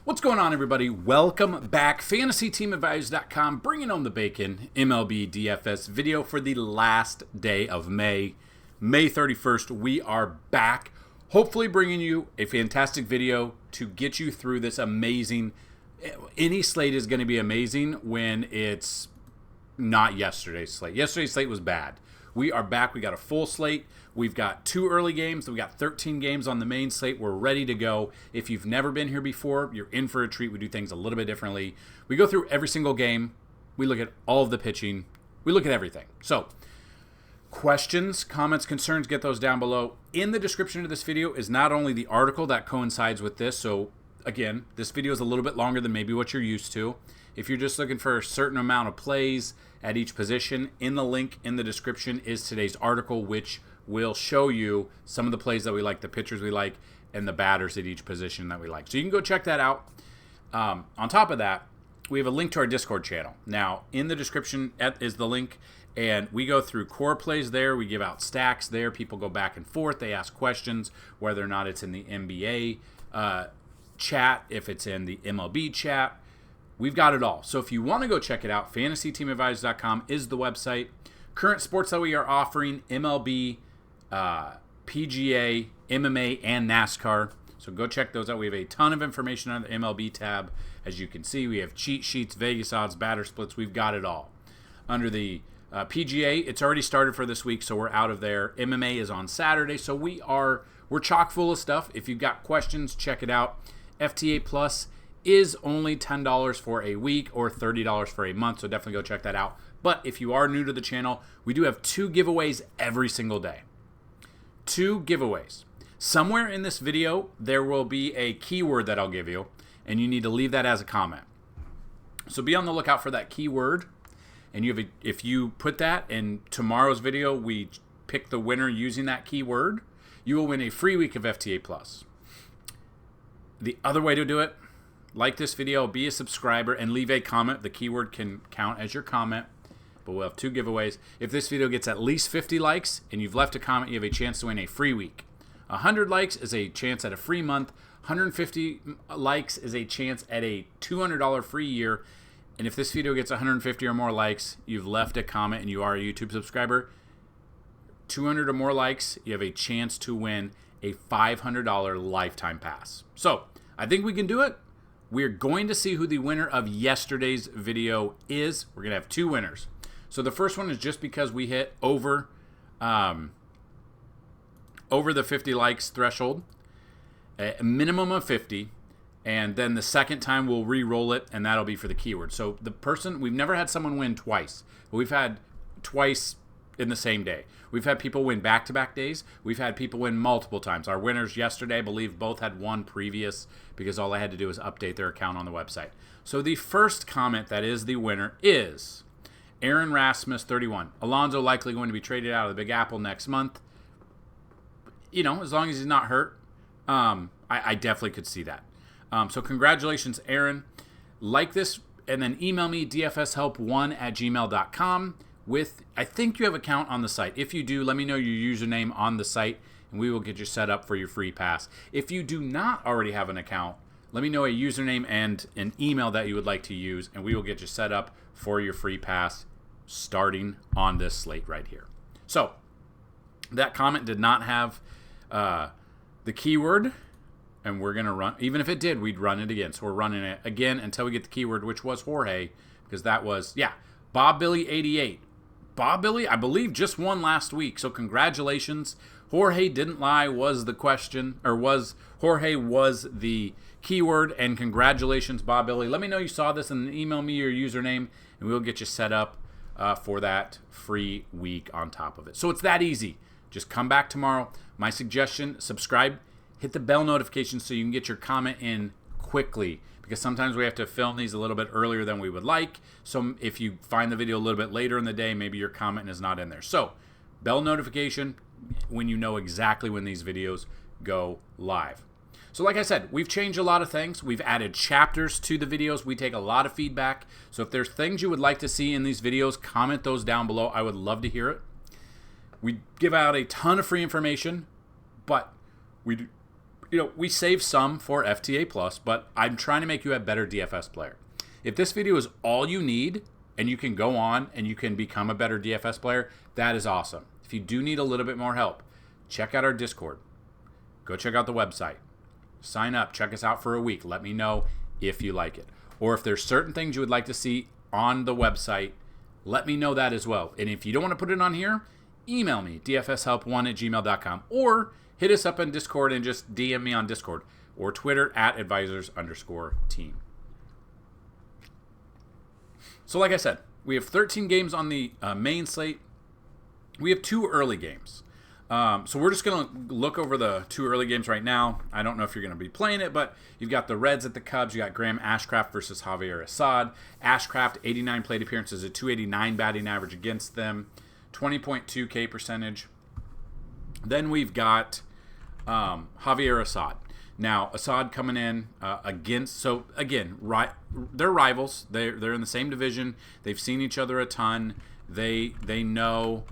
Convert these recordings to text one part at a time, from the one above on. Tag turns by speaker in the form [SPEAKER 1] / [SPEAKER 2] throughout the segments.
[SPEAKER 1] What's going on, everybody? Welcome back. FantasyTeamAdvisors.com, bringing home the bacon. MLB DFS video for the last day of May. May 31st, we are back. Hopefully bringing you a fantastic video to get you through this amazing. Any slate is going to be amazing when it's not yesterday's slate. Yesterday's slate was bad. We are back. We got a full slate. We've got 2 early games. We got 13 games on the main slate. We're ready to go. If you've never been here before, you're in for a treat. We do things a little bit differently. We go through every single game. We look at all of the pitching. We look at everything. So, questions, comments, concerns, get those down below. In the description of this video is not only the article that coincides with this. So, again, this video is a little bit longer than maybe what you're used to. If you're just looking for a certain amount of plays at each position, in the link in the description is today's article, which will show you some of the plays that we like, the pitchers we like, and the batters at each position that we like. So you can go check that out. On top of that, we have a link to our Discord channel. Now, in the description is the link, and we go through core plays there. We give out stacks there. People go back and forth. They ask questions, whether or not it's in the NBA chat, if it's in the MLB chat. We've got it all. So if you want to go check it out, FantasyTeamAdvisors.com is the website. Current sports that we are offering, MLB, PGA, MMA, and NASCAR. So go check those out. We have a ton of information on the MLB tab. As you can see, we have cheat sheets, Vegas odds, batter splits. We've got it all. Under the PGA, it's already started for this week, so we're out of there. MMA is on Saturday, so we're chock full of stuff. If you've got questions, check it out. FTA Plus is only $10 for a week or $30 for a month, so definitely go check that out. But if you are new to the channel, we do have 2 giveaways every single day. 2 giveaways. Somewhere in this video, there will be a keyword that I'll give you, and you need to leave that as a comment. So be on the lookout for that keyword, and if you put that in tomorrow's video, we pick the winner using that keyword, you will win a free week of FTA Plus. The other way to do it, like this video, be a subscriber, and leave a comment. The keyword can count as your comment, but we'll have 2 giveaways. If this video gets at least 50 likes and you've left a comment, you have a chance to win a free week. 100 likes is a chance at a free month. 150 likes is a chance at a $200 free year. And if this video gets 150 or more likes, you've left a comment, and you are a YouTube subscriber, 200 or more likes, you have a chance to win a $500 lifetime pass. So I think we can do it. We're going to see who the winner of yesterday's video is. We're going to have 2 winners. So the first one is just because we hit over the 50 likes threshold, a minimum of 50, and then the second time we'll re-roll it, and that'll be for the keyword. So the person, we've never had someone win twice, but we've had twice in the same day. We've had people win back-to-back days. We've had people win multiple times. Our winners yesterday, I believe, both had one previous because all I had to do was update their account on the website. So the first comment that is the winner is Aaron Rasmus, 31. Alonso likely going to be traded out of the Big Apple next month. You know, as long as he's not hurt, I definitely could see that. So congratulations, Aaron. Like this, and then email me, dfshelp1@gmail.com. I think you have an account on the site. If you do, let me know your username on the site, and we will get you set up for your free pass. If you do not already have an account, let me know a username and an email that you would like to use, and we will get you set up for your free pass starting on this slate right here. So that comment did not have the keyword, and we're going to run. Even if it did, we'd run it again. So we're running it again until we get the keyword, which was Jorge, because that was, Bob Billy 88. Bob Billy, I believe, just won last week, so congratulations. Jorge didn't lie was the question, or Jorge was the keyword, and congratulations, Bob Billy. Let me know you saw this and email me your username, and we'll get you set up for that free week on top of it. So it's that easy. Just come back tomorrow. My suggestion, subscribe, hit the bell notification so you can get your comment in quickly, because sometimes we have to film these a little bit earlier than we would like. So if you find the video a little bit later in the day, maybe your comment is not in there. So bell notification when you know exactly when these videos go live. So like I said, we've changed a lot of things. We've added chapters to the videos. We take a lot of feedback. So if there's things you would like to see in these videos, comment those down below. I would love to hear it. We give out a ton of free information, but we we save some for FTA Plus, but I'm trying to make you a better DFS player. If this video is all you need and you can go on and you can become a better DFS player, that is awesome. If you do need a little bit more help, check out our Discord. Go check out the website. Sign up. Check us out for a week. Let me know if you like it. Or if there's certain things you would like to see on the website, let me know that as well. And if you don't want to put it on here, email me, dfshelp1@gmail.com, or hit us up on Discord and just DM me on Discord or Twitter @advisors_team. So like I said, we have 13 games on the main slate. We have 2 early games. So we're just going to look over the 2 early games right now. I don't know if you're going to be playing it, but you've got the Reds at the Cubs. You got Graham Ashcraft versus Javier Assad. Ashcraft, 89 plate appearances, a 289 batting average against them, 20.2 K percentage. Then we've got Javier Assad. Now, Assad coming in against, so again, they're rivals. They're in the same division. They've seen each other a ton. They know,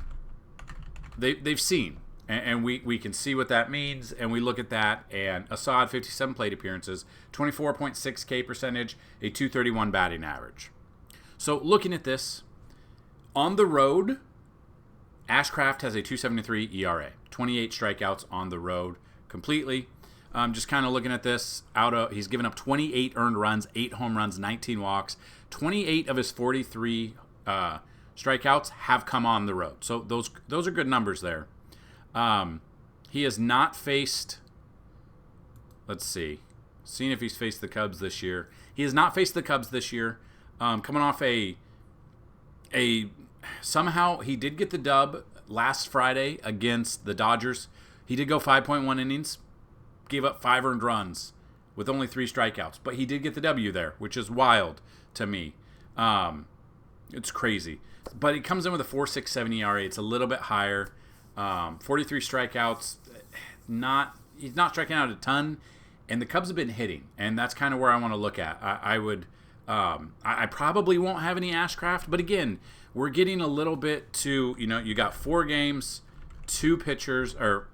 [SPEAKER 1] they've seen. And we can see what that means, and we look at that, and Assad, 57 plate appearances, 24.6 K percentage, a 231 batting average. So looking at this, on the road, Ashcraft has a 2.73 ERA, 28 strikeouts on the road completely. Just kind of looking at this, he's given up 28 earned runs, 8 home runs, 19 walks. 28 of his 43 strikeouts have come on the road. So those are good numbers there. He has not faced, let's see, seeing if he's faced the Cubs this year. He has not faced the Cubs this year. Coming off somehow he did get the dub last Friday against the Dodgers. He did go 5.1 innings, gave up 5 earned runs with only 3 strikeouts, but he did get the W there, which is wild to me. It's crazy. But he comes in with a 4.67 ERA. It's a little bit higher. 43 strikeouts. He's not striking out a ton, and the Cubs have been hitting, and that's kind of where I want to look at. I probably won't have any Ashcraft, but again, we're getting a little bit to, you got 4 games, 2 pitchers, or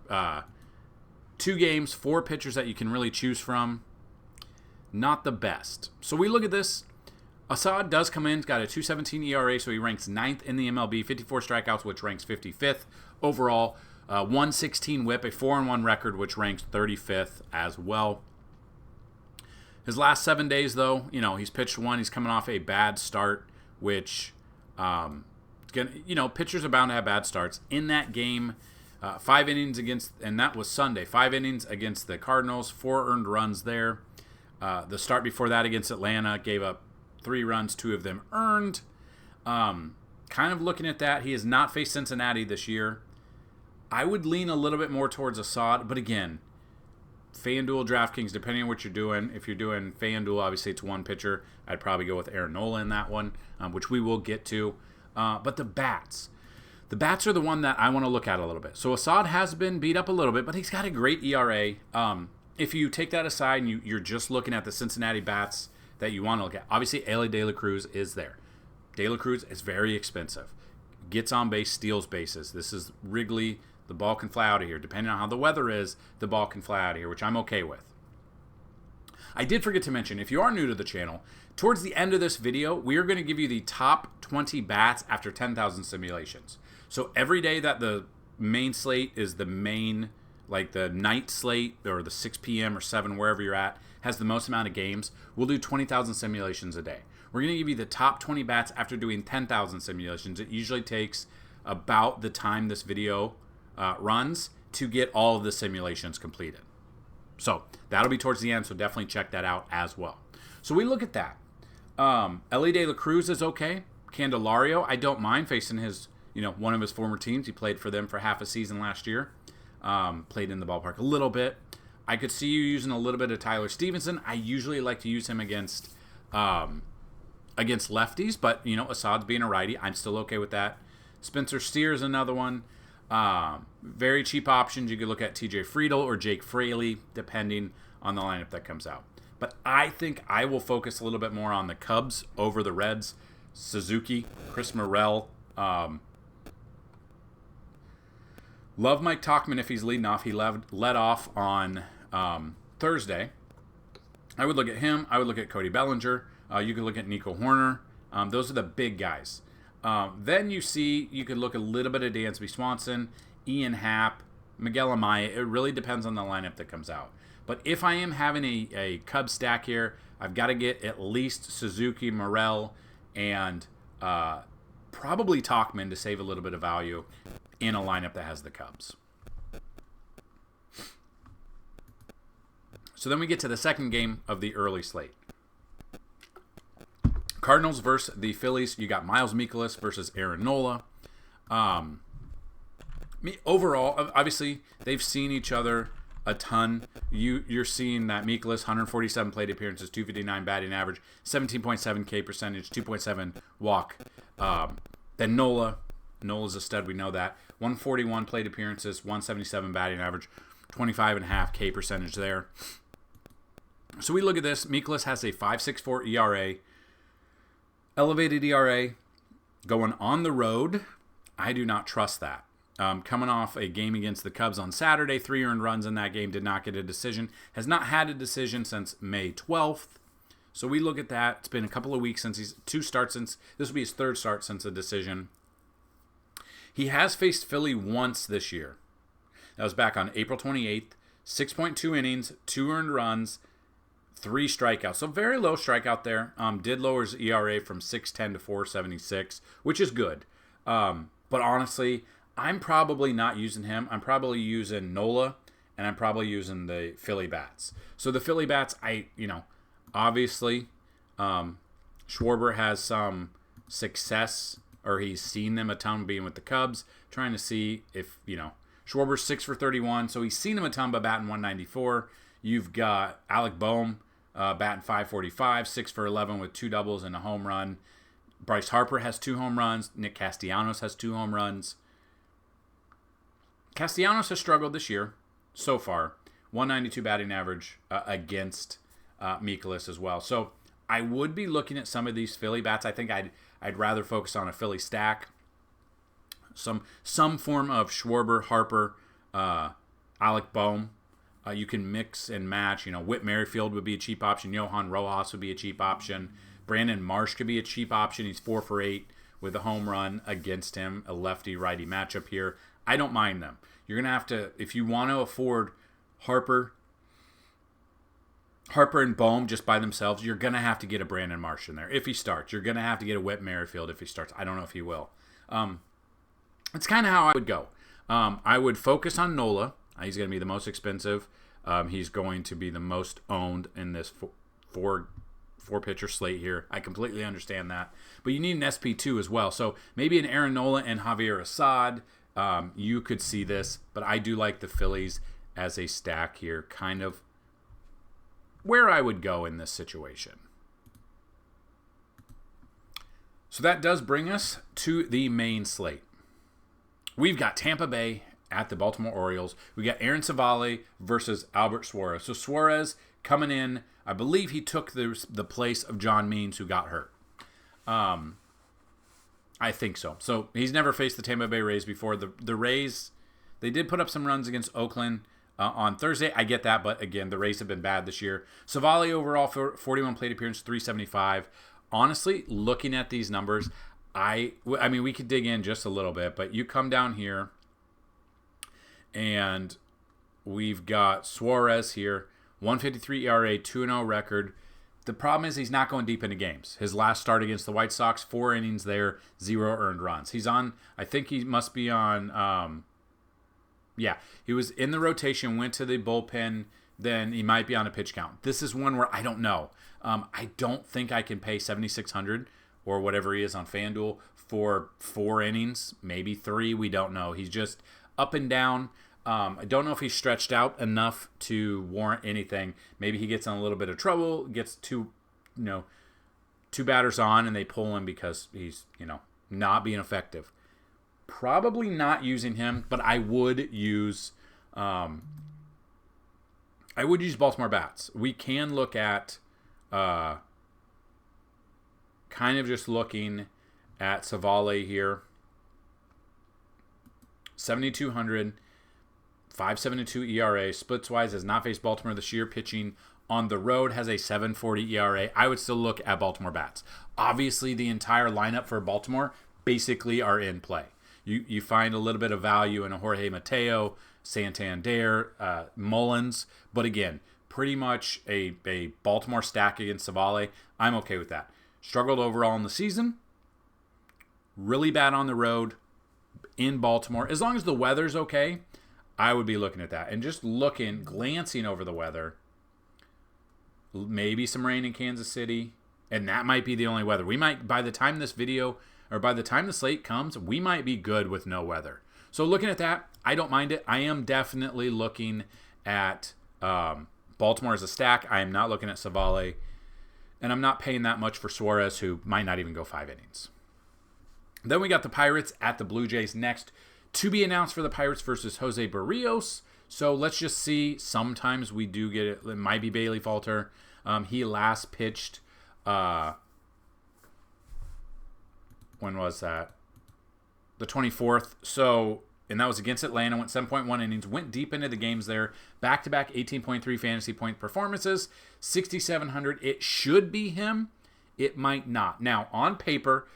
[SPEAKER 1] 2 games, 4 pitchers that you can really choose from. Not the best. So we look at this. Assad does come in. He's got a 2.17 ERA, so he ranks 9th in the MLB. 54 strikeouts, which ranks 55th overall. 116 whip, a 4-1 record, which ranks 35th as well. His last 7 days, though, he's pitched 1. He's coming off a bad start, which, pitchers are bound to have bad starts. In that game, 5 innings and that was Sunday, 5 innings against the Cardinals, 4 earned runs there. The start before that against Atlanta gave up 3 runs, 2 of them earned. Kind of looking at that, he has not faced Cincinnati this year. I would lean a little bit more towards Assad, but again, FanDuel, DraftKings, depending on what you're doing. If you're doing FanDuel, obviously it's 1 pitcher. I'd probably go with Aaron Nola in that one, which we will get to. But the bats are the one that I want to look at a little bit. So Assad has been beat up a little bit, but he's got a great ERA. If you take that aside and you're just looking at the Cincinnati bats that you want to look at, obviously Elly De La Cruz is there. De La Cruz is very expensive. Gets on base, steals bases. This is Wrigley. The ball can fly out of here. Depending on how the weather is, the ball can fly out of here, which I'm okay with. I did forget to mention, if you are new to the channel, towards the end of this video, we are going to give you the top 20 bats after 10,000 simulations. So every day that the main slate is the main, like the night slate or the 6 p.m. or 7, wherever you're at, has the most amount of games, we'll do 20,000 simulations a day. We're going to give you the top 20 bats after doing 10,000 simulations. It usually takes about the time this video runs to get all of the simulations completed. So that'll be towards the end, so definitely check that out as well. So we look at that. Elly De La Cruz is okay. Candelario, I don't mind facing his, one of his former teams. He played for them for half a season last year. Played in the ballpark a little bit. I could see you using a little bit of Tyler Stevenson. I usually like to use him against lefties, but Assad's being a righty, I'm still okay with that. Spencer Steer is another one. Very cheap options. You could look at TJ Friedl or Jake Fraley, depending on the lineup that comes out. But I think I will focus a little bit more on the Cubs over the Reds. Suzuki, Chris Morel. Love Mike Tauchman if he's leading off. He led off on Thursday, I would look at him. I would look at Cody Bellinger. You could look at Nico Horner. Those are the big guys. Then you could look a little bit at Dansby Swanson, Ian Happ, Miguel Amaya. It really depends on the lineup that comes out. But if I am having a Cubs stack here, I've got to get at least Suzuki, Morel, and probably Tauchman to save a little bit of value in a lineup that has the Cubs. So then we get to the second game of the early slate. Cardinals versus the Phillies. You got Miles Mikolas versus Aaron Nola. Overall, obviously, they've seen each other a ton. You're seeing that Mikolas, 147 plate appearances, 259 batting average, 17.7 K percentage, 2.7 walk. Then Nola's a stud, we know that. 141 plate appearances, 177 batting average, 25.5 K percentage there. So we look at this. Mikolas has a 5.64 ERA. Elevated ERA. Going on the road, I do not trust that. Coming off a game against the Cubs on Saturday, 3 earned runs in that game, did not get a decision. Has not had a decision since May 12th. So we look at that. It's been a couple of weeks since this will be his third start since the decision. He has faced Philly once this year. That was back on April 28th. 6.2 innings, 2 earned runs, 3 strikeouts. So very low strikeout there. Did lower his ERA from 6.10 to 4.76, which is good. But honestly, I'm probably not using him. I'm probably using Nola, and I'm probably using the Philly bats. So the Philly bats, obviously, Schwarber has some success, or he's seen them a ton being with the Cubs, trying to see if, Schwarber's 6 for 31, so he's seen them a ton by batting 194. You've got Alec Boehm batting 545, 6 for 11 with 2 doubles and a home run. Bryce Harper has 2 home runs. Nick Castellanos has 2 home runs. Castellanos has struggled this year so far. 192 batting average against Mikolas as well. So I would be looking at some of these Philly bats. I think I'd rather focus on a Philly stack. Some form of Schwarber, Harper, Alec Boehm. You can mix and match. Whit Merrifield would be a cheap option. Johan Rojas would be a cheap option. Brandon Marsh could be a cheap option. He's 4 for 8 with a home run against him. A lefty-righty matchup here. I don't mind them. You're going to have to, if you want to afford Harper and Boehm just by themselves, you're going to have to get a Brandon Marsh in there if he starts. You're going to have to get a Whit Merrifield if he starts. I don't know if he will. It's kind of how I would go. I would focus on Nola. He's going to be the most expensive. He's going to be the most owned in this four-pitcher slate here. I completely understand that. But you need an SP2 as well. So maybe an Aaron Nola and Javier Assad. You could see this. But I do like the Phillies as a stack here. Kind of where I would go in this situation. So that does bring us to the main slate. We've got Tampa Bay at the Baltimore Orioles. We got Aaron Savale versus Albert Suarez. So Suarez coming in, I believe he took the place of John Means, who got hurt. I think so. So he's never faced the Tampa Bay Rays before. The Rays, they did put up some runs against Oakland on Thursday. I get that, but again, the Rays have been bad this year. Savale overall for 41 plate appearance, 375. Honestly, looking at these numbers, I mean, we could dig in just a little bit, but you come down here, and we've got Suarez here, 153 ERA, 2-0 record. The problem is he's not going deep into games. His last start against the White Sox, 4 innings there, 0 earned runs. He's on, I think he must be on, he was in the rotation, went to the bullpen, then he might be on a pitch count. This is one where I don't know. I don't think I can pay $7,600 or whatever he is on FanDuel for 4 innings, maybe 3. We don't know. He's just up and down. I don't know if he's stretched out enough to warrant anything. Maybe he gets in a little bit of trouble, gets two batters on, and they pull him because he's, not being effective. Probably not using him, but I would use Baltimore bats. We can look at kind of just looking at Savale here. 7,200, 5.72 ERA. Splits-wise has not faced Baltimore this year. Pitching on the road has a 7.40 ERA. I would still look at Baltimore bats. Obviously, the entire lineup for Baltimore basically are in play. You find a little bit of value in a Jorge Mateo, Santander, Mullins. But again, pretty much a Baltimore stack against Savale. I'm okay with that. Struggled overall in the season. Really bad on the road in Baltimore. As long as the weather's okay, I would be looking at that. And just glancing over the weather, maybe some rain in Kansas City, and that might be the only weather. We might, by the time this video, or by the time the slate comes, we might be good with no weather. So looking at that, I don't mind it. I am definitely looking at Baltimore as a stack. I am not looking at Savale, and I'm not paying that much for Suarez, who might not even go 5 innings. Then we got the Pirates at the Blue Jays next. To be announced for the Pirates versus Jose Barrios. So let's just see. Sometimes we do get it. It might be Bailey Falter. He last pitched. When was that? The 24th. So, and that was against Atlanta. Went 7.1 innings. Went deep into the games there. Back-to-back 18.3 fantasy point performances. 6,700. It should be him. It might not. Now, on paper,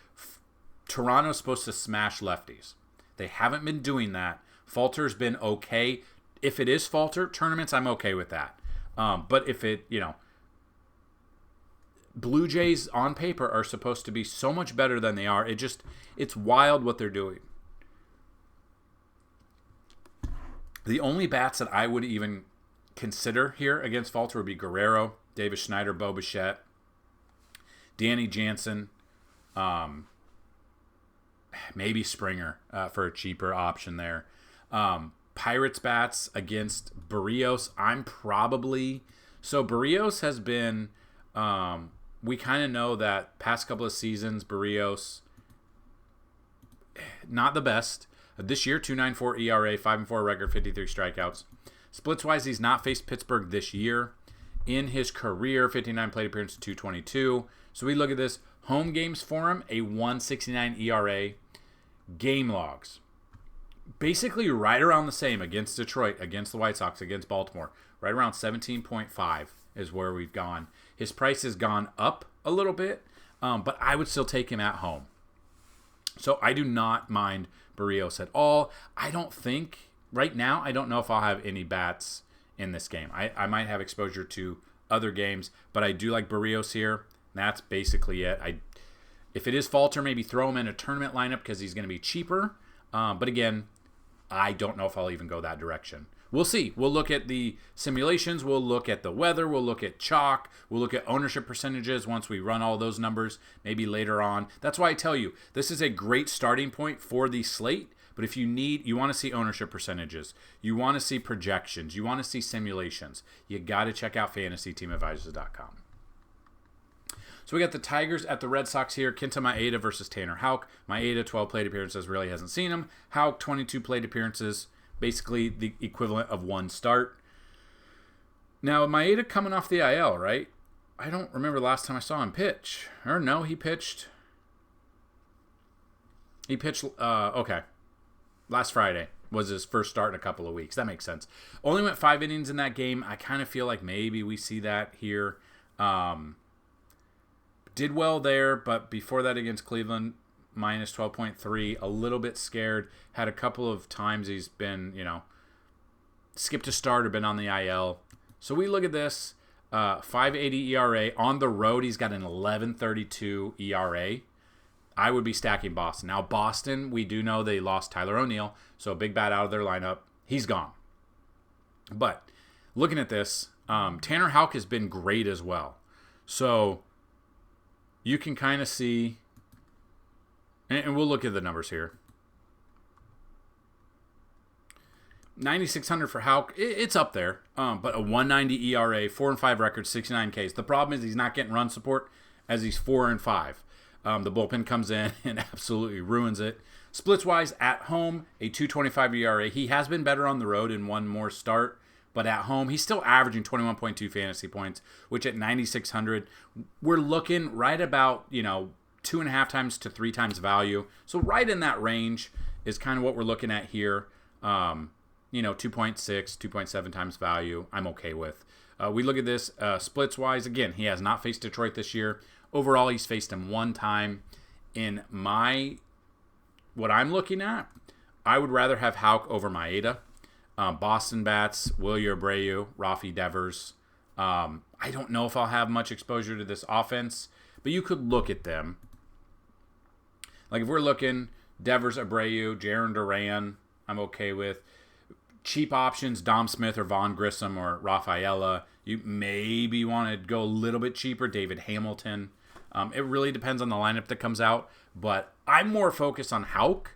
[SPEAKER 1] Toronto's supposed to smash lefties. They haven't been doing that. Falter's been okay. If it is Falter tournaments, I'm okay with that. But if it, Blue Jays on paper are supposed to be so much better than they are. It's wild what they're doing. The only bats that I would even consider here against Falter would be Guerrero, Davis Schneider, Bo Bichette, Danny Jansen, maybe Springer for a cheaper option there. Pirates bats against Barrios. So Barrios has been, we kind of know that past couple of seasons, Barrios, not the best. This year, 2.94 ERA, 5.4 record, 53 strikeouts. Splits-wise, he's not faced Pittsburgh this year. In his career, 59 plate appearances, 222. So we look at this. Home games for him, a 1.69 ERA. Game logs, basically right around the same against Detroit, against the White Sox, against Baltimore. Right around 17.5 is where we've gone. His price has gone up a little bit, but I would still take him at home. So I do not mind Barrios at all. Right now, I don't know if I'll have any bats in this game. I might have exposure to other games, but I do like Barrios here. That's basically it. If it is Falter, maybe throw him in a tournament lineup because he's going to be cheaper. But again, I don't know if I'll even go that direction. We'll see. We'll look at the simulations. We'll look at the weather. We'll look at chalk. We'll look at ownership percentages once we run all those numbers, maybe later on. That's why I tell you, this is a great starting point for the slate. But if you want to see ownership percentages, you want to see projections, you want to see simulations, you got to check out FantasyTeamAdvisors.com. So we got the Tigers at the Red Sox here. Kenta Maeda versus Tanner Houck. Maeda, 12 plate appearances, really hasn't seen him. Houck, 22 plate appearances, basically the equivalent of one start. Now, Maeda coming off the IL, right? I don't remember the last time I saw him pitch. Or no, he pitched. Okay. Last Friday was his first start in a couple of weeks. That makes sense. Only went 5 innings in that game. I kind of feel like maybe we see that here. Did well there, but before that against Cleveland, minus 12.3, a little bit scared. Had a couple of times he's been, skipped a start or been on the IL. So we look at this, 5.80 ERA. On the road, he's got an 11.32 ERA. I would be stacking Boston. Now, Boston, we do know they lost Tyler O'Neill, so a big bat out of their lineup. He's gone. But looking at this, Tanner Houck has been great as well. So you can kind of see, and we'll look at the numbers here. 9,600 for Houck, it's up there, but a 1.90 ERA, 4-5 record, 69 Ks. The problem is he's not getting run support as he's 4-5. The bullpen comes in and absolutely ruins it. Splits-wise, at home, a 2.25 ERA. He has been better on the road in one more start, but at home, he's still averaging 21.2 fantasy points, which at 9,600, we're looking right about, 2.5 times to 3 times value. So right in that range is kind of what we're looking at here. 2.6, 2.7 times value, I'm okay with. We look at this splits-wise. Again, he has not faced Detroit this year. Overall, he's faced him one time. In what I'm looking at, I would rather have Houck over Maeda. Boston bats, Wilyer Abreu, Rafi Devers. I don't know if I'll have much exposure to this offense, but you could look at them. Like if we're looking, Devers, Abreu, Jarren Duran, I'm okay with. Cheap options, Dom Smith or Vaughn Grissom or Rafaela. You maybe want to go a little bit cheaper, David Hamilton. It really depends on the lineup that comes out, but I'm more focused on Houck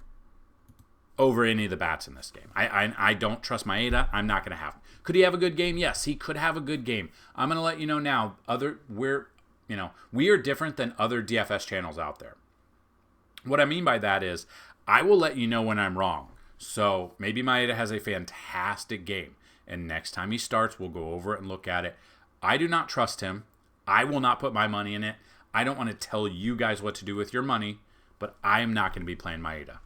[SPEAKER 1] over any of the bats in this game. I don't trust Maeda. I'm not going to have him. Could he have a good game? Yes, he could have a good game. I'm going to let you know now. We are different than other DFS channels out there. What I mean by that is I will let you know when I'm wrong. So maybe Maeda has a fantastic game, and next time he starts, we'll go over it and look at it. I do not trust him. I will not put my money in it. I don't want to tell you guys what to do with your money, but I am not going to be playing Maeda.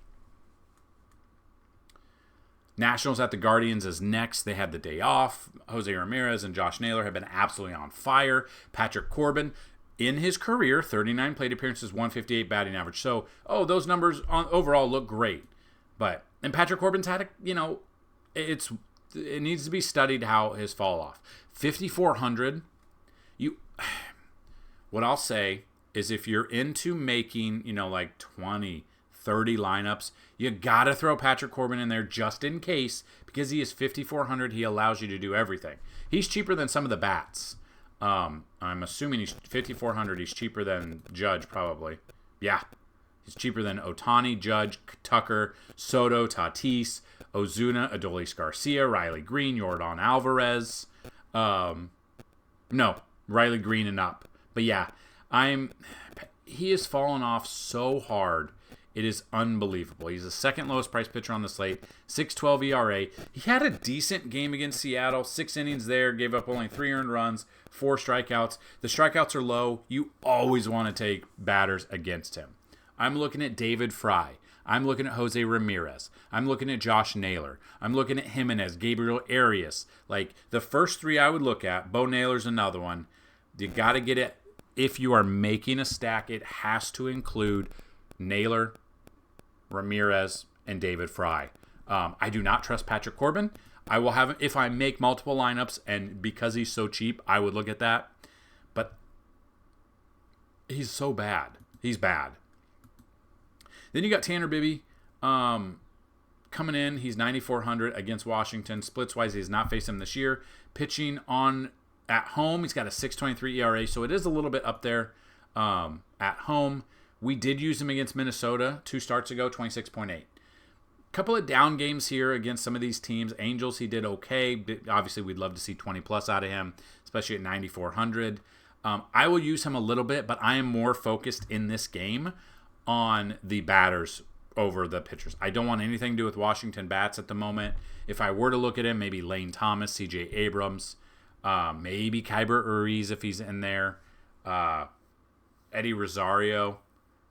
[SPEAKER 1] Nationals at the Guardians is next. They had the day off. Jose Ramirez and Josh Naylor have been absolutely on fire. Patrick Corbin, in his career, 39 plate appearances, 158 batting average. So, those numbers overall look great. And Patrick Corbin's had it needs to be studied how his fall off. 5,400. What I'll say is if you're into making, like 20, 30 lineups, you got to throw Patrick Corbin in there just in case, because he is 5,400. He allows you to do everything. He's cheaper than some of the bats. I'm assuming he's 5,400. He's cheaper than Judge, probably. Yeah. He's cheaper than Ohtani, Judge, Tucker, Soto, Tatis, Ozuna, Adolis Garcia, Riley Green, Yordan Alvarez. No, Riley Green and up. But yeah, he has fallen off so hard. It is unbelievable. He's the second lowest price pitcher on the slate, 6.12 ERA. He had a decent game against Seattle, 6 innings there, gave up only 3 earned runs, 4 strikeouts. The strikeouts are low. You always want to take batters against him. I'm looking at David Fry. I'm looking at Jose Ramirez. I'm looking at Josh Naylor. I'm looking at Jimenez, Gabriel Arias. Like the first 3 I would look at. Bo Naylor's another one. You got to get it. If you are making a stack, it has to include Naylor, Ramirez, and David Fry. I do not trust Patrick Corbin. I will have him if I make multiple lineups, and because he's so cheap, I would look at that. But he's so bad. He's bad. Then you got Tanner Bibby coming in. He's 9,400 against Washington. Splits-wise, he has not faced him this year. Pitching at home, he's got a 6.23 ERA, so it is a little bit up there at home. We did use him against Minnesota 2 starts ago, 26.8. Couple of down games here against some of these teams. Angels, he did okay. Obviously, we'd love to see 20-plus out of him, especially at 9,400. I will use him a little bit, but I am more focused in this game on the batters over the pitchers. I don't want anything to do with Washington bats at the moment. If I were to look at him, maybe Lane Thomas, C.J. Abrams, maybe Kyber Uriz if he's in there, Eddie Rosario.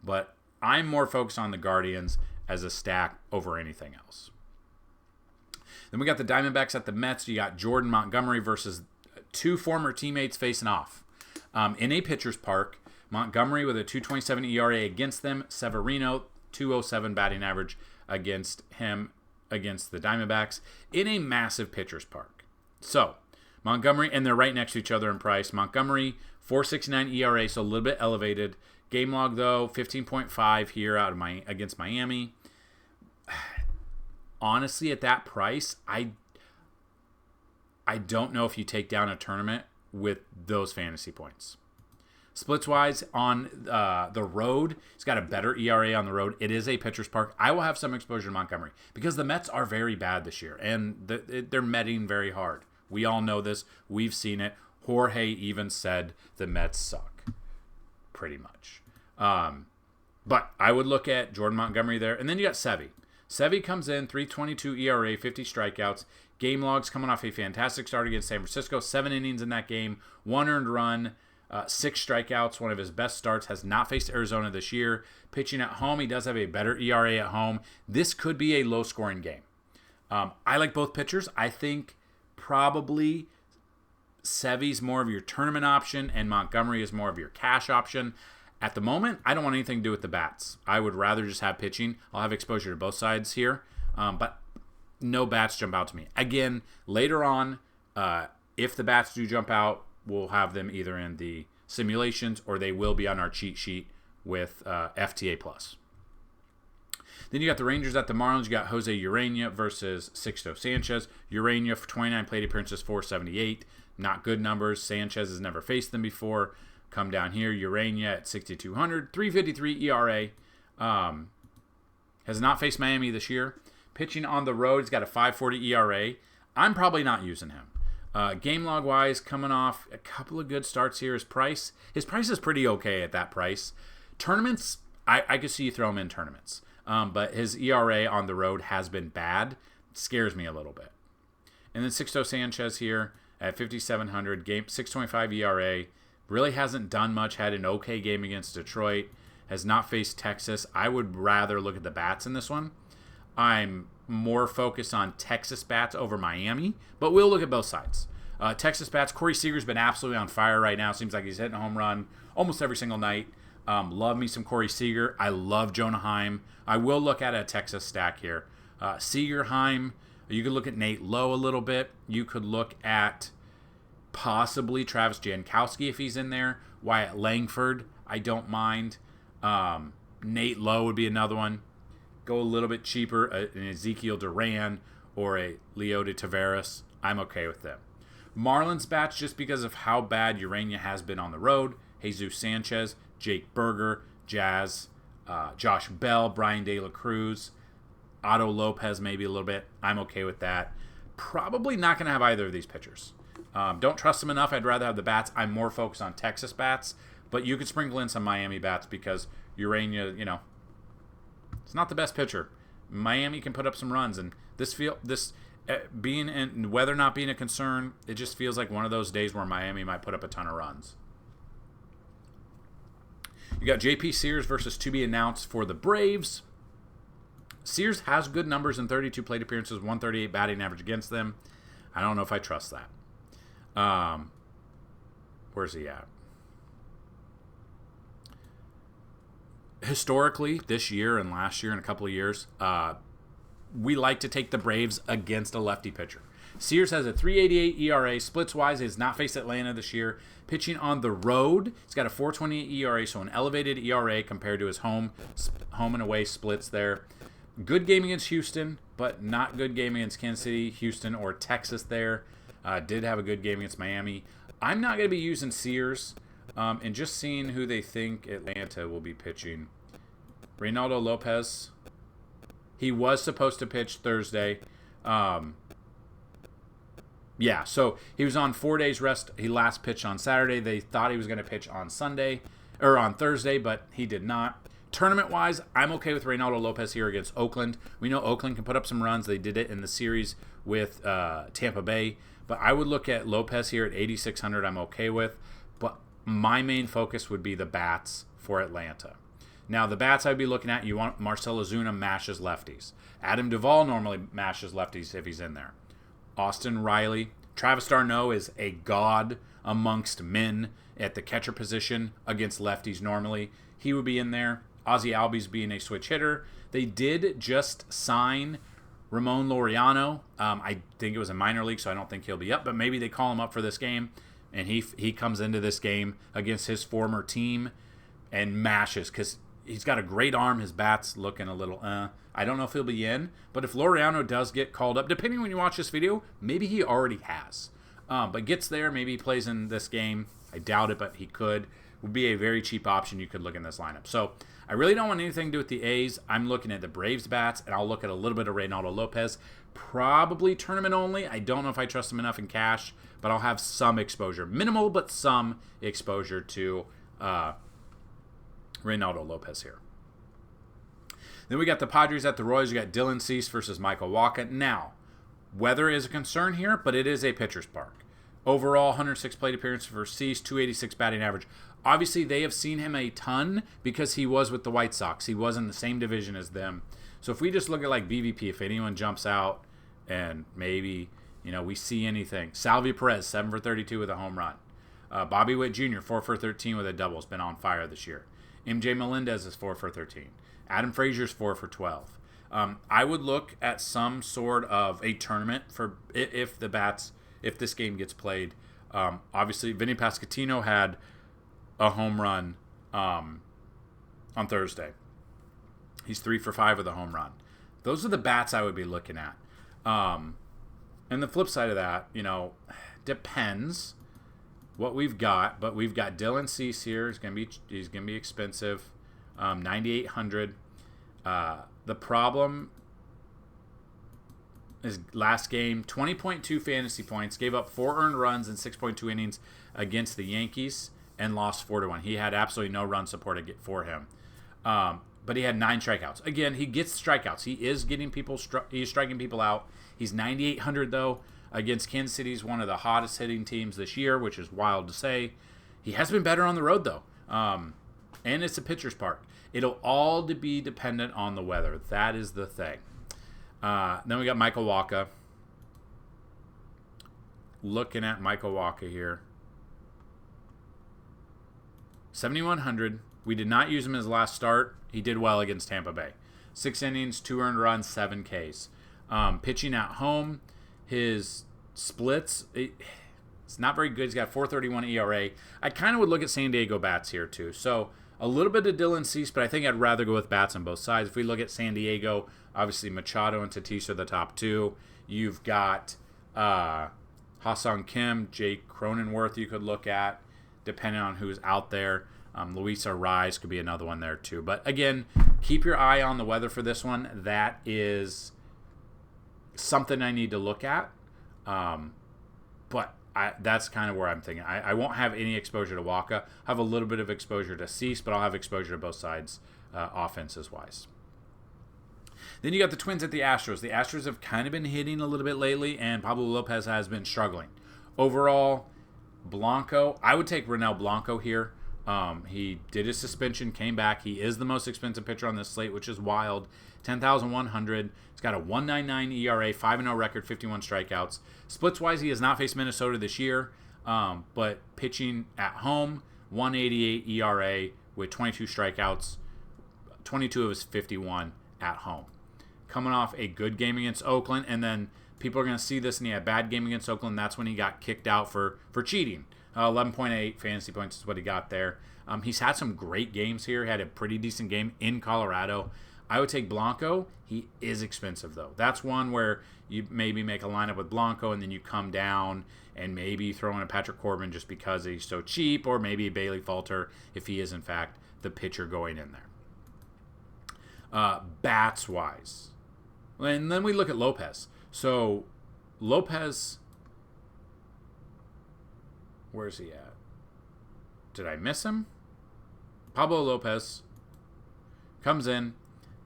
[SPEAKER 1] But I'm more focused on the Guardians as a stack over anything else. Then we got the Diamondbacks at the Mets. You got Jordan Montgomery versus 2 former teammates facing off. In a pitcher's park, Montgomery with a 2.27 ERA against them. Severino, 2.07 batting average against him, against the Diamondbacks, in a massive pitcher's park. So, Montgomery, and they're right next to each other in price. Montgomery, 4.69 ERA, so a little bit elevated. Game log, though, 15.5 here against Miami. Honestly, at that price, I don't know if you take down a tournament with those fantasy points. Splits-wise, on the road, he's got a better ERA on the road. It is a pitcher's park. I will have some exposure to Montgomery because the Mets are very bad this year, and they're metting very hard. We all know this. We've seen it. Jorge even said the Mets suck, pretty much. But I would look at Jordan Montgomery there. And then you got Sevy. Sevy comes in, 3.22 ERA, 50 strikeouts. Game logs coming off a fantastic start against San Francisco. 7 innings in that game, 1 earned run. 6 strikeouts, one of his best starts. Has not faced Arizona this year. Pitching at home, he does have a better ERA at home. This could be a low-scoring game. I like both pitchers. I think probably Sevy's more of your tournament option and Montgomery is more of your cash option. At the moment, I don't want anything to do with the bats. I would rather just have pitching. I'll have exposure to both sides here, but no bats jump out to me. Again, later on, if the bats do jump out, we'll have them either in the simulations or they will be on our cheat sheet with FTA+. Then you got the Rangers at the Marlins. You got Jose Urena versus Sixto Sanchez. Urena for 29 plate appearances, 478. Not good numbers. Sanchez has never faced them before. Come down here. Urena at 6,200. 3.53 ERA. Has not faced Miami this year. Pitching on the road, he's got a 5.40 ERA. I'm probably not using him. Game log wise, coming off a couple of good starts here. His price is pretty okay at that price. Tournaments, I could see you throw him in tournaments. But his ERA on the road has been bad. It scares me a little bit. And then Sixto Sanchez here at 5,700, game 6.25 ERA. Really hasn't done much. Had an okay game against Detroit. Has not faced Texas. I would rather look at the bats in this one. I'm more focused on Texas bats over Miami, but we'll look at both sides. Texas bats, Corey Seager's been absolutely on fire right now. Seems like he's hitting a home run almost every single night. Love me some Corey Seager. I love Jonah Heim. I will look at a Texas stack here. Seager, Heim. You could look at Nate Lowe a little bit. You could look at possibly Travis Jankowski if he's in there. Wyatt Langford, I don't mind. Nate Lowe would be another one. Go a little bit cheaper, an Ezekiel Duran or a Leody Taveras. I'm okay with them. Marlins bats, just because of how bad Urena has been on the road. Jesus Sanchez, Jake Berger, Jazz, Josh Bell, Brian De La Cruz, Otto Lopez maybe a little bit. I'm okay with that. Probably not going to have either of these pitchers. Don't trust them enough. I'd rather have the bats. I'm more focused on Texas bats, but you could sprinkle in some Miami bats because Urena, it's not the best pitcher. Miami can put up some runs, and being in weather not being a concern, it just feels like one of those days where Miami might put up a ton of runs. You got JP Sears versus to be announced for the Braves. Sears has good numbers in 32 plate appearances, 138 batting average against them. I don't know if I trust that. Where's he at? Historically, this year and last year and a couple of years, we like to take the Braves against a lefty pitcher. Sears has a 3.88 ERA. Splits-wise, he has not faced Atlanta this year. Pitching on the road, he's got a 4.28 ERA, so an elevated ERA compared to his home and away splits there. Good game against Houston, but not good game against Kansas City, Houston, or Texas there. Did have a good game against Miami. I'm not going to be using Sears, and just seeing who they think Atlanta will be pitching. Reynaldo Lopez, he was supposed to pitch Thursday. So he was on 4 days rest. He last pitched on Saturday. They thought he was going to pitch on Thursday, but he did not. Tournament-wise, I'm okay with Reynaldo Lopez here against Oakland. We know Oakland can put up some runs. They did it in the series with Tampa Bay. But I would look at Lopez here at 8,600 I'm okay with. But my main focus would be the bats for Atlanta. Now, the bats I'd be looking at, you want Marcell Ozuna mashes lefties. Adam Duvall normally mashes lefties if he's in there. Austin Riley. Travis d'Arnaud is a god amongst men at the catcher position against lefties normally. He would be in there. Ozzie Albies being a switch hitter. They did just sign Ramon Laureano. I think it was a minor league, so I don't think he'll be up, but maybe they call him up for this game, and he comes into this game against his former team and mashes because he's got a great arm. His bat's looking a little I don't know if he'll be in, but if Laureano does get called up, depending when you watch this video, maybe he already has. But gets there, maybe he plays in this game. I doubt it, but he could. Would be a very cheap option you could look in this lineup. So I really don't want anything to do with the A's. I'm looking at the Braves bats, and I'll look at a little bit of Reynaldo Lopez. Probably tournament only. I don't know if I trust him enough in cash, but I'll have some exposure. Minimal, but some exposure to Reynaldo Lopez here. Then we got the Padres at the Royals. You got Dylan Cease versus Michael Wacha. Now, weather is a concern here, but it is a pitcher's park. Overall, 106 plate appearances for Cease, 286 batting average. Obviously, they have seen him a ton because he was with the White Sox. He was in the same division as them. So if we just look at like BVP, if anyone jumps out, and maybe, we see anything. Salvy Perez, 7 for 32 with a home run. Bobby Witt Jr., 4 for 13 with a double. Has been on fire this year. MJ Melendez is 4 for 13. Adam Frazier's 4 for 12. I would look at some sort of a tournament for if this game gets played. Obviously, Vinny Pasquantino had a home run on Thursday. He's 3 for 5 with a home run. Those are the bats I would be looking at. And the flip side of that, depends what we've got. But we've got Dylan Cease here. He's gonna be expensive, 9,800. The problem is last game, 20.2 fantasy points, gave up 4 earned runs in 6.2 innings against the Yankees, and lost 4-1. He had absolutely no run support for him. But he had 9 strikeouts. Again, he gets strikeouts. He is getting people. He's striking people out. He's 9,800 though against Kansas City. He's one of the hottest hitting teams this year, which is wild to say. He has been better on the road though, and it's a pitcher's park. It'll all be dependent on the weather. That is the thing. Then we got Michael Wacha. Looking at Michael Wacha here, 7,100. We did not use him in his last start. He did well against Tampa Bay. 6 innings, 2 earned runs, 7 Ks. Pitching at home, his splits, it's not very good. He's got 4.31 ERA. I kind of would look at San Diego bats here too. So a little bit of Dylan Cease, but I think I'd rather go with bats on both sides. If we look at San Diego, obviously Machado and Tatis are the top 2. You've got Ha-Sung Kim, Jake Cronenworth you could look at, depending on who's out there. Luis Arraez could be another one there too. But again, keep your eye on the weather for this one. That is something I need to look at. But that's kind of where I'm thinking. I won't have any exposure to Wacha. I have a little bit of exposure to Cease, but I'll have exposure to both sides offenses-wise. Then you got the Twins at the Astros. The Astros have kind of been hitting a little bit lately, and Pablo Lopez has been struggling. Overall, Blanco, I would take Ronel Blanco here. He did his suspension, came back. He is the most expensive pitcher on this slate, which is wild. 10,100. He's got a 1.99 ERA, 5-0 record, 51 strikeouts. Splits-wise, he has not faced Minnesota this year, but pitching at home, 1.88 ERA with 22 strikeouts, 22 of his 51 at home. Coming off a good game against Oakland, and then people are going to see this, and he had a bad game against Oakland. That's when he got kicked out for cheating. 11.8 fantasy points is what he got there. He's had some great games here. He had a pretty decent game in Colorado. I would take Blanco. He is expensive, though. That's one where you maybe make a lineup with Blanco, and then you come down and maybe throw in a Patrick Corbin just because he's so cheap, or maybe Bailey Falter if he is, in fact, the pitcher going in there. Bats-wise. And then we look at Lopez. So, Lopez... Where's he at? Did I miss him? Pablo Lopez comes in,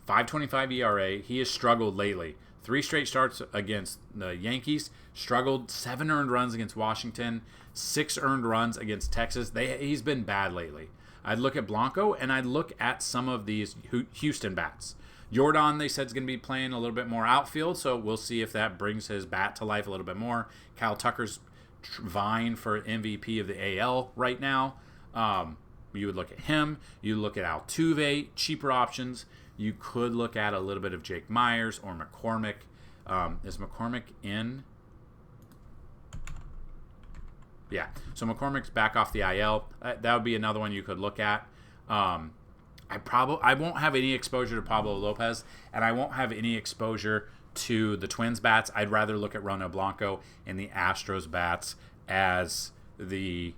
[SPEAKER 1] 5.25 ERA. He has struggled lately. 3 straight starts against the Yankees. Struggled 7 earned runs against Washington. 6 earned runs against Texas. He's been bad lately. I'd look at Blanco, and I'd look at some of these Houston bats. Jordan, they said, is going to be playing a little bit more outfield, so we'll see if that brings his bat to life a little bit more. Kyle Tucker's vying for MVP of the AL right now. You would look at him. You look at Altuve, cheaper options. You could look at a little bit of Jake Myers or McCormick. Is McCormick in? Yeah. So McCormick's back off the IL. That would be another one you could look at. I won't have any exposure to Pablo Lopez, and I won't have any exposure to the Twins bats. I'd rather look at Ronel Blanco and the Astros bats as the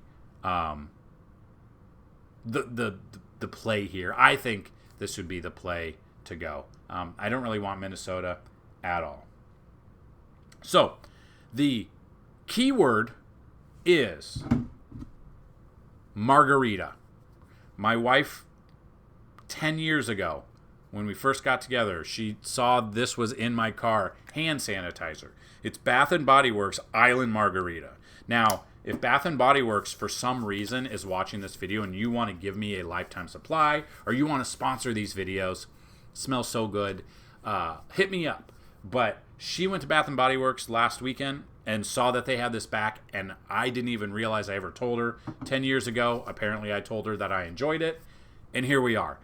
[SPEAKER 1] play here. I think this would be the play to go. I don't really want Minnesota at all. So the keyword is margarita. My wife, 10 years ago, when we first got together, she saw this was in my car, hand sanitizer. It's Bath & Body Works Island Margarita. Now, if Bath & Body Works, for some reason, is watching this video and you want to give me a lifetime supply, or you want to sponsor these videos, smells so good, hit me up. But She went to Bath and Body Works last weekend and saw that they had this back, and I didn't even realize I ever told her 10 years ago. Apparently, I told her that I enjoyed it, and here we are.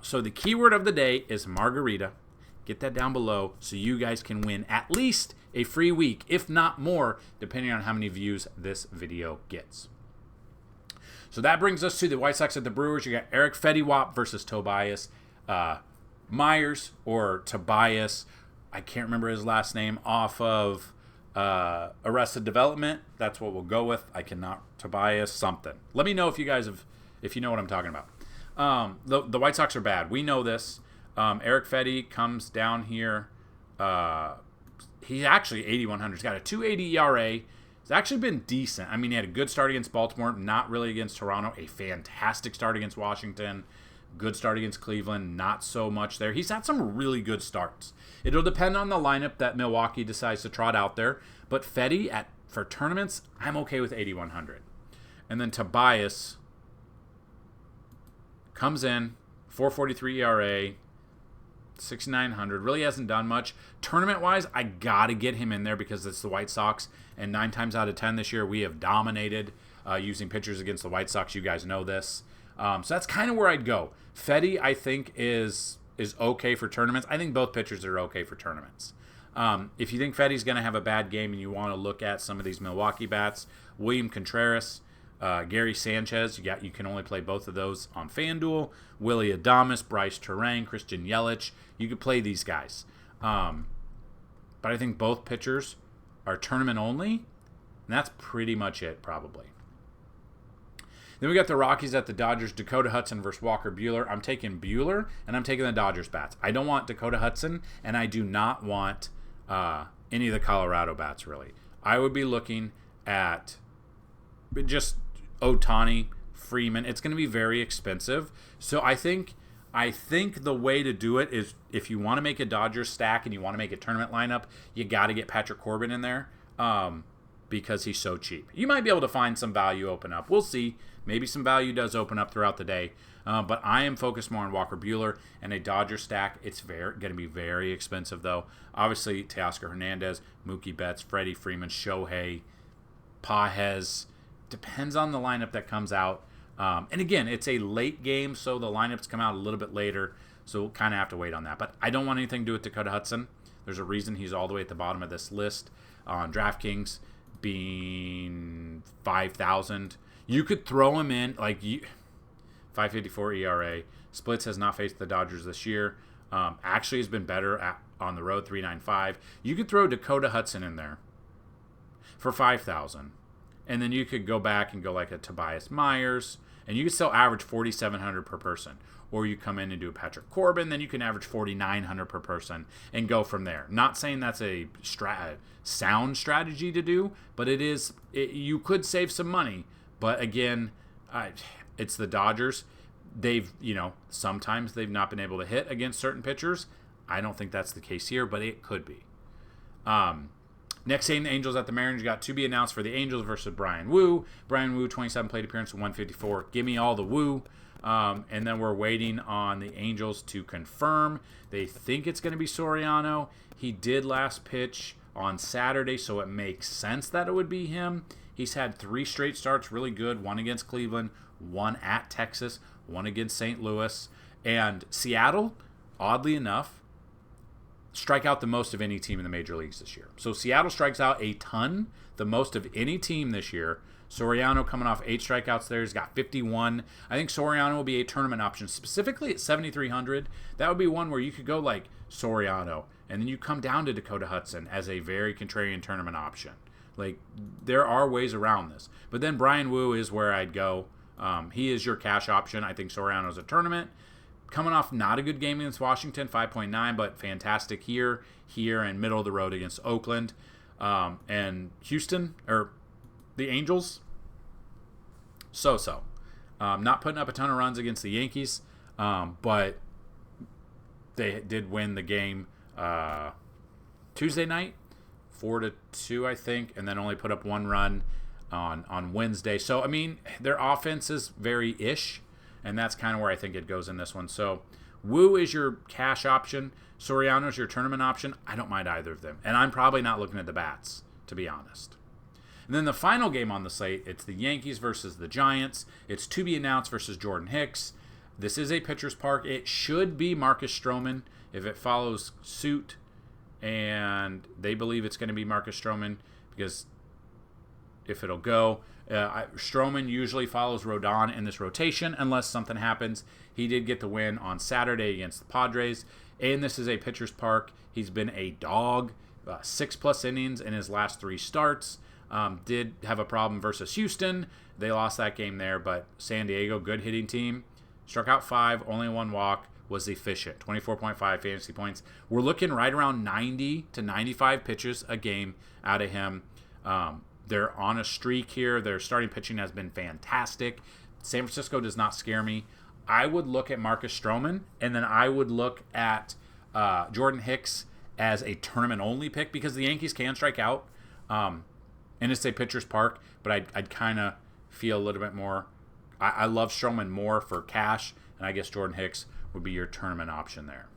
[SPEAKER 1] So the keyword of the day is margarita. Get that down below so you guys can win at least a free week, if not more, depending on how many views this video gets. So that brings us to the White Sox at the Brewers. You got Eric Fetty-Wap versus Tobias Myers, or Tobias, I can't remember his last name, off of Arrested Development. That's what we'll go with. I cannot, Tobias something. Let me know if you guys if you know what I'm talking about. The White Sox are bad. We know this. Eric Fetty comes down here. He's actually 8,100. He's got a 2.80 ERA. He's actually been decent. I mean, he had a good start against Baltimore, not really against Toronto. A fantastic start against Washington. Good start against Cleveland, not so much there. He's had some really good starts. It'll depend on the lineup that Milwaukee decides to trot out there. But Fetty, for tournaments, I'm okay with 8,100. And then Tobias comes in, 4.43 ERA, 6,900. Really hasn't done much. Tournament-wise, I got to get him in there because it's the White Sox. And 9 times out of 10 this year, we have dominated using pitchers against the White Sox. You guys know this. So that's kind of where I'd go. Fetty, I think, is okay for tournaments. I think both pitchers are okay for tournaments. If you think Fetty's going to have a bad game and you want to look at some of these Milwaukee bats, William Contreras, Gary Sanchez, you can only play both of those on FanDuel. Willie Adames, Bryce Terang, Christian Yelich. You could play these guys. But I think both pitchers are tournament only, and that's pretty much it, probably. Then we got the Rockies at the Dodgers, Dakota Hudson versus Walker Buehler. I'm taking Buehler, and I'm taking the Dodgers bats. I don't want Dakota Hudson, and I do not want any of the Colorado bats, really. I would be looking at just Ohtani, Freeman. It's going to be very expensive. So I think the way to do it is, if you want to make a Dodgers stack and you want to make a tournament lineup, you got to get Patrick Corbin in there because he's so cheap. You might be able to find some value open up. We'll see. Maybe some value does open up throughout the day. But I am focused more on Walker Buehler and a Dodger stack. It's going to be very expensive, though. Obviously, Teoscar Hernandez, Mookie Betts, Freddie Freeman, Shohei, Pajes. Depends on the lineup that comes out. And again, it's a late game, so the lineups come out a little bit later. So we'll kind of have to wait on that. But I don't want anything to do with Dakota Hudson. There's a reason he's all the way at the bottom of this list on DraftKings, being 5,000. You could throw him in, 5.54 ERA. Splits has not faced the Dodgers this year. Actually has been better on the road, 3.95. You could throw Dakota Hudson in there for 5,000. And then you could go back and go like a Tobias Myers, and you could still average 4,700 per person. Or you come in and do a Patrick Corbin, then you can average 4,900 per person and go from there. Not saying that's a sound strategy to do, but you could save some money. But again, it's the Dodgers. Sometimes they've not been able to hit against certain pitchers. I don't think that's the case here, but it could be. Next game, the Angels at the Mariners. Got to be announced for the Angels versus Brian Wu. Brian Wu, 27 plate appearance, 154. Give me all the Wu. And then we're waiting on the Angels to confirm. They think it's going to be Soriano. He did last pitch on Saturday, so it makes sense that it would be him. He's had 3 straight starts, really good. 1 against Cleveland, 1 at Texas, 1 against St. Louis. And Seattle, oddly enough, strike out the most of any team in the major leagues this year. So Seattle strikes out a ton, the most of any team this year. Soriano coming off 8 strikeouts there. He's got 51. I think Soriano will be a tournament option, specifically at 7,300. That would be one where you could go like Soriano, and then you come down to Dakota Hudson as a very contrarian tournament option. Like, there are ways around this. But then Brian Wu is where I'd go. He is your cash option. I think Soriano's a tournament. Coming off not a good game against Washington, 5.9, but fantastic here, and middle of the road against Oakland. And Houston, or the Angels, so-so. Not putting up a ton of runs against the Yankees, but they did win the game Tuesday night, 4-2, I think, and then only put up 1 run on Wednesday. So, I mean, their offense is very ish, and that's kind of where I think it goes in this one. So Wu is your cash option. Soriano is your tournament option. I don't mind either of them. And I'm probably not looking at the bats, to be honest. And then the final game on the slate, it's the Yankees versus the Giants. It's to be announced versus Jordan Hicks. This is a pitcher's park. It should be Marcus Stroman if it follows suit. And they believe it's going to be Marcus Stroman because if it'll go. Stroman usually follows Rodon in this rotation unless something happens. He did get the win on Saturday against the Padres. And this is a pitcher's park. He's been a dog. 6+ innings in his last 3 starts. Did have a problem versus Houston. They lost that game there, but San Diego, good hitting team. Struck out 5, only 1 walk, was efficient. 24.5 fantasy points. We're looking right around 90 to 95 pitches a game out of him. They're on a streak here. Their starting pitching has been fantastic. San Francisco does not scare me. I would look at Marcus Stroman, and then I would look at Jordan Hicks as a tournament-only pick because the Yankees can strike out. And it's a pitcher's park, but I'd kind of feel a little bit more. I love Stroman more for cash, and I guess Jordan Hicks would be your tournament option there.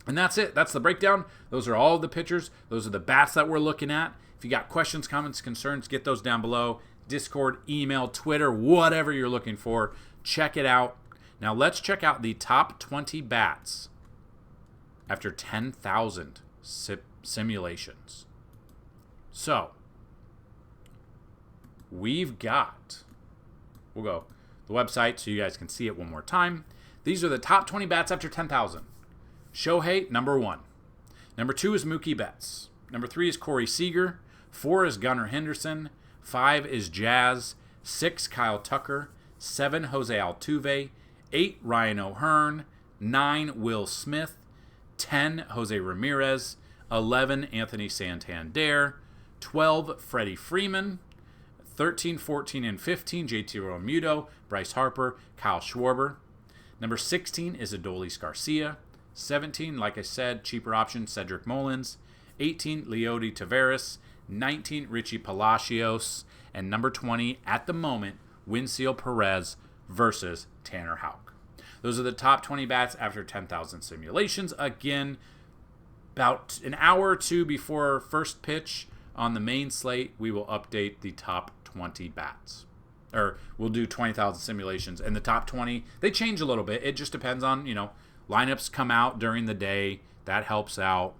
[SPEAKER 1] And that's it. That's the breakdown. Those are all the pitchers. Those are the bats that we're looking at. If you got questions, comments, concerns, get those down below. Discord, email, Twitter, whatever you're looking for. Check it out. Now let's check out the top 20 bats after 10,000 simulations. So, we've got, we'll go the website so you guys can see it one more time. These are the top 20 bats after 10,000. Shohei, number 1. Number 2 is Mookie Betts. Number 3 is Corey Seager. 4 is Gunnar Henderson. 5 is Jazz. 6, Kyle Tucker. 7, Jose Altuve. 8, Ryan O'Hearn. 9, Will Smith. 10, Jose Ramirez. 11, Anthony Santander. 12, Freddie Freeman. 13, 14, and 15, JT Realmuto, Bryce Harper, Kyle Schwarber. Number 16 is Adolis Garcia. 17, like I said, cheaper option, Cedric Mullins. 18, Leody Taveras. 19, Richie Palacios. And number 20, at the moment, Winfield Perez versus Tanner Houck. Those are the top 20 bats after 10,000 simulations. Again, about an hour or two before first pitch on the main slate, we will update the top 20 bats. Or we'll do 20,000 simulations. And the top 20, they change a little bit. It just depends on, lineups come out during the day. That helps out.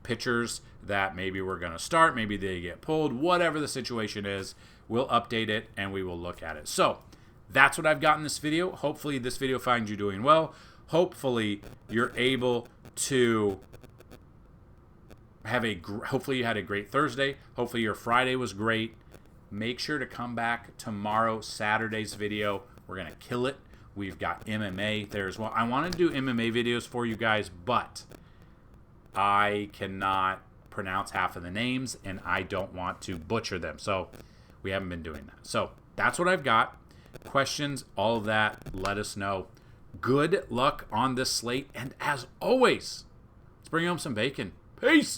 [SPEAKER 1] Pitchers that maybe we're going to start, maybe they get pulled, whatever the situation is, we'll update it and we will look at it. So that's what I've got in this video. Hopefully this video finds you doing well. Hopefully you're able to hopefully you had a great Thursday. Hopefully your Friday was great. Make sure to come back tomorrow, Saturday's video. We're going to kill it. We've got MMA there as well. I want to do MMA videos for you guys, but I cannot pronounce half of the names, and I don't want to butcher them. So we haven't been doing that. So that's what I've got. Questions, all of that, let us know. Good luck on this slate. And as always, let's bring home some bacon. Peace.